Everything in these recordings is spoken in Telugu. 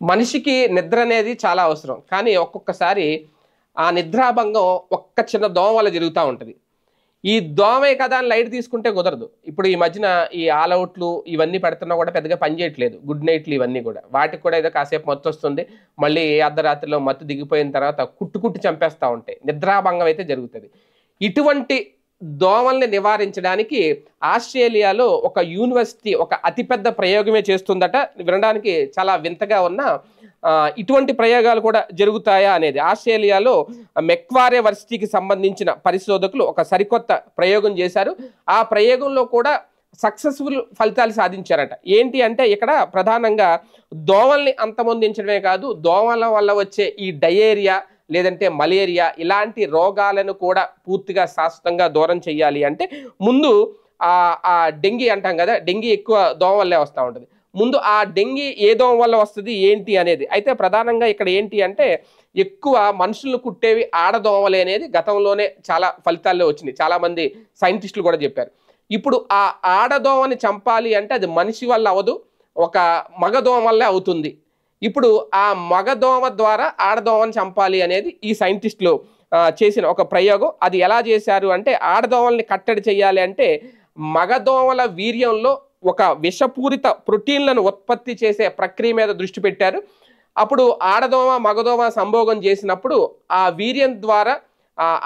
మనిషికి నిద్ర అనేది చాలా అవసరం. కానీ ఒక్కొక్కసారి ఆ నిద్రాభంగం ఒక్క చిన్న దోమ వల్ల జరుగుతా ఉంటది. ఈ దోమే కదా అని లైట్ తీసుకుంటే కుదరదు. ఇప్పుడు ఈ మధ్యన ఈ ఆల్ ఔట్లు ఇవన్నీ పెడుతున్నా కూడా పెద్దగా పని చేయట్లేదు. గుడ్ నైట్లు ఇవన్నీ కూడా. వాటికి కూడా ఏదో కాసేపు మత్తొస్తుంది. మళ్ళీ అర్ధరాత్రిలో మత్తు దిగిపోయిన తర్వాత కుట్టు చంపేస్తా ఉంటాయి. నిద్రాభంగం అయితే జరుగుతది. ఇటువంటి దోమల్ని నివారించడానికి ఆస్ట్రేలియాలో ఒక యూనివర్సిటీ ఒక అతిపెద్ద ప్రయోగమే చేస్తుందట. వినడానికి చాలా వింతగా ఉన్న ఇటువంటి ప్రయోగాలు కూడా జరుగుతాయా అనేది ఆస్ట్రేలియాలో మెక్వారే వర్సిటీకి సంబంధించిన పరిశోధకులు ఒక సరికొత్త ప్రయోగం చేశారు. ఆ ప్రయోగంలో కూడా సక్సెస్ఫుల్ ఫలితాలు సాధించారట. ఏంటి అంటే ఇక్కడ ప్రధానంగా దోమల్ని అంతమొందించడమే కాదు, దోమల వల్ల వచ్చే ఈ డయేరియా లేదంటే మలేరియా ఇలాంటి రోగాలను కూడా పూర్తిగా శాశ్వతంగా దూరం చేయాలి అంటే ముందు ఆ డెంగీ అంటాం కదా, డెంగీ ఎక్కువ దోమ వల్లే వస్తూ ఉంటుంది. ముందు ఆ డెంగీ ఏ దోమ వల్ల వస్తుంది ఏంటి అనేది. అయితే ప్రధానంగా ఇక్కడ ఏంటి అంటే ఎక్కువ మనుషులను కుట్టేవి ఆడదోమలే అనేది గతంలోనే చాలా ఫలితాల్లో వచ్చినాయి. చాలామంది సైంటిస్టులు కూడా చెప్పారు. ఇప్పుడు ఆ ఆడదోమని చంపాలి అంటే అది మనిషి వల్ల అవ్వదు, ఒక మగదోమ వల్లే అవుతుంది. ఇప్పుడు ఆ మగదోమ ద్వారా ఆడదోమని చంపాలి అనేది ఈ సైంటిస్టులు చేసిన ఒక ప్రయోగం. అది ఎలా చేశారు అంటే ఆడదోమల్ని కట్టడి చేయాలి అంటే మగదోమల వీర్యంలో ఒక విషపూరిత ప్రోటీన్లను ఉత్పత్తి చేసే ప్రక్రియ మీద దృష్టి పెట్టారు. అప్పుడు ఆడదోమ మగదోమ సంభోగం చేసినప్పుడు ఆ వీర్యం ద్వారా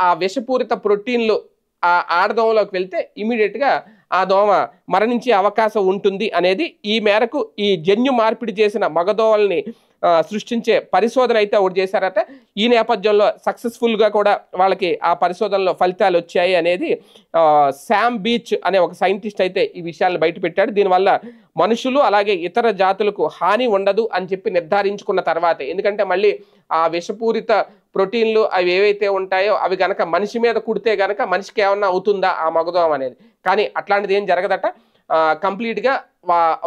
ఆ విషపూరిత ప్రోటీన్లు ఆ ఆడదోమలోకి వెళ్తే ఇమీడియట్గా ఆ దోమ మరణించే అవకాశం ఉంటుంది అనేది ఈ మేరకు ఈ జన్యు మార్పిడి చేసిన మగదోమల్ని సృష్టించే పరిశోధన అయితే ఒకటి చేశారట. ఈ నేపథ్యంలో సక్సెస్ఫుల్గా కూడా వాళ్ళకి ఆ పరిశోధనలో ఫలితాలు వచ్చాయి అనేది శామ్ బీచ్ అనే ఒక సైంటిస్ట్ అయితే ఈ విషయాలను బయటపెట్టాడు. దీనివల్ల మనుషులు అలాగే ఇతర జాతులకు హాని ఉండదు అని చెప్పి నిర్ధారించుకున్న తర్వాతే, ఎందుకంటే మళ్ళీ ఆ విషపూరిత ప్రోటీన్లు అవి ఏవైతే ఉంటాయో అవి గనక మనిషి మీద కుడితే గనక మనిషికి ఏమన్నా అవుతుందా ఆ మగదోమ అనేది. కానీ అట్లాంటిది ఏం జరగదట. కంప్లీట్గా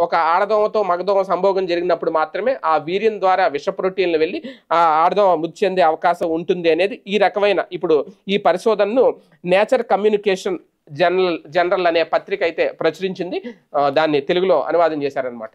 ఒక ఆడదోమతో మగదోమ సంభోగం జరిగినప్పుడు మాత్రమే ఆ వీర్యం ద్వారా విష ప్రోటీన్లు వెళ్ళి ఆ ఆడదోమ మృతి చెందే అవకాశం ఉంటుంది అనేది ఈ రకమైన ఇప్పుడు ఈ పరిశోధనను నేచర్ కమ్యూనికేషన్ జర్నల్ అనే పత్రిక అయితే ప్రచురించింది. దాన్ని తెలుగులో అనువాదం చేశారనమాట.